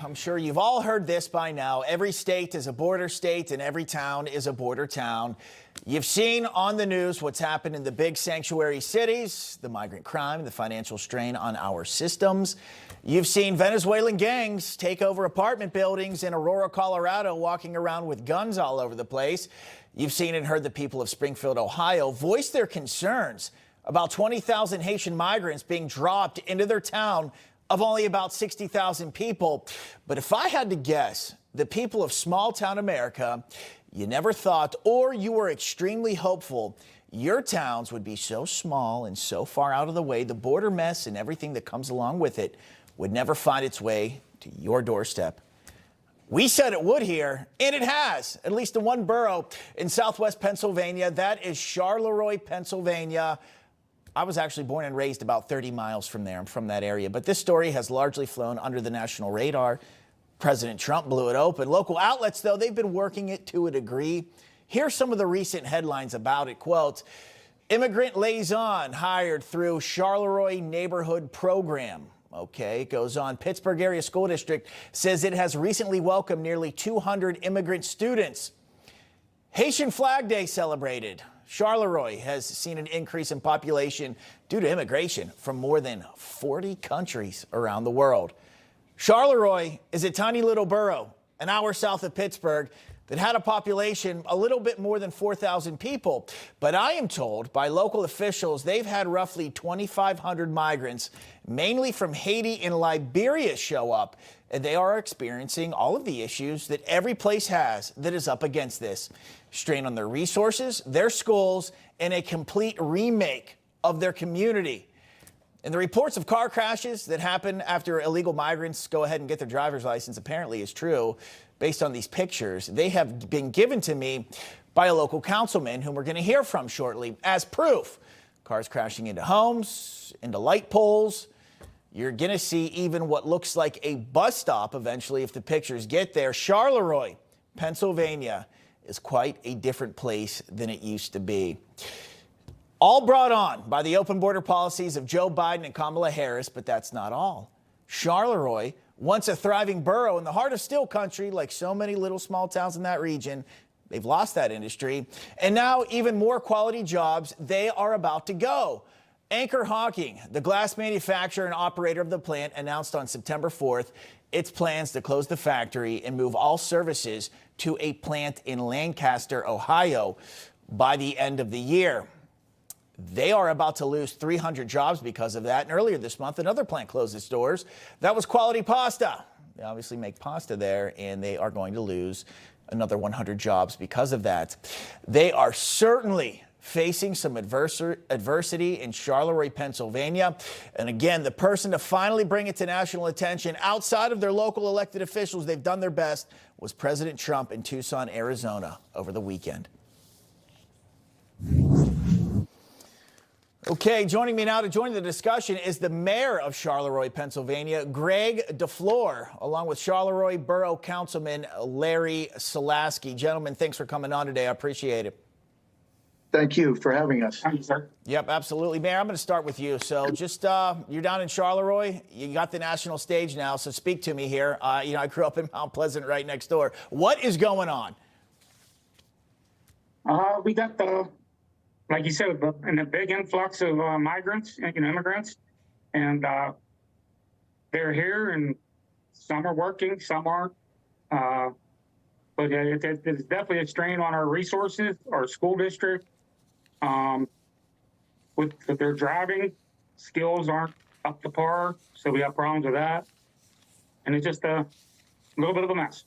I'm sure you've all heard this by now. Every state is a border state and every town is a border town. You've seen on the news what's happened in the big sanctuary cities, the migrant crime, the financial strain on our systems. You've seen Venezuelan gangs take over apartment buildings in Aurora, Colorado, walking around with guns all over the place. You've seen and heard the people of Springfield, Ohio, voice their concerns about 20,000 Haitian migrants being dropped into their town of only about 60,000 people. But if I had to guess, the people of small town America, you never thought, or you were extremely hopeful, your towns would be so small and so far out of the way, the border mess and everything that comes along with it would never find its way to your doorstep. We said it would here, and it has, at least in one borough in southwest Pennsylvania. That is Charleroi, Pennsylvania. I was actually born and raised about 30 miles from there. I'm from that area. But this story has largely flown under the national radar. President Trump blew it open. Local outlets, though, they've been working it to a degree. Here's some of the recent headlines about it. Quote, immigrant liaison hired through Charleroi neighborhood program. Okay, it goes on. Pittsburgh Area School District says it has recently welcomed nearly 200 immigrant students. Haitian Flag Day celebrated. Charleroi has seen an increase in population due to immigration from more than 40 countries around the world. Charleroi is a tiny little borough an hour south of Pittsburgh that had a population a little bit more than 4,000 people. But I am told by local officials they've had roughly 2,500 migrants, mainly from Haiti and Liberia, show up. And they are experiencing all of the issues that every place has that is up against this. Strain on their resources, their schools, and a complete remake of their community. And the reports of car crashes that happen after illegal migrants go ahead and get their driver's license apparently is true. Based on these pictures, they have been given to me by a local councilman whom we're going to hear from shortly as proof. Cars crashing into homes, into light poles. You're going to see even what looks like a bus stop eventually if the pictures get there. Charleroi, Pennsylvania is quite a different place than it used to be. All brought on by the open border policies of Joe Biden and Kamala Harris, but that's not all. Charleroi, once a thriving borough in the heart of steel country, like so many little small towns in that region, they've lost that industry. And now even more quality jobs, they are about to go. Anchor Hawking, the glass manufacturer and operator of the plant, announced on September 4th its plans to close the factory and move all services to a plant in Lancaster, Ohio by the end of the year. They are about to lose 300 jobs because of that. And earlier this month, another plant closed its doors. That was Quality Pasta. They obviously make pasta there, and they are going to lose another 100 jobs because of that. They are certainly facing some adversity in Charleroi, Pennsylvania. And again, the person to finally bring it to national attention outside of their local elected officials, they've done their best, was President Trump in Tucson, Arizona over the weekend. Okay, joining me now to join the discussion is the mayor of Charleroi, Pennsylvania, Greg DeFleur, along with Charleroi Borough Councilman Larry Salaski. Gentlemen, thanks for coming on today. I appreciate it. Thank you for having us. Thank you, sir. Yep, absolutely. Mayor, I'm going to start with you. So just you're down in Charleroi. You got the national stage now, so speak to me here. I grew up in Mount Pleasant right next door. What is going on? We got the, like you said, and a big influx of migrants, immigrants, and they're here, and some are working, some aren't. But it's definitely a strain on our resources, our school district. With their driving skills aren't up to par, so we have problems with that, and it's just a little bit of a mess.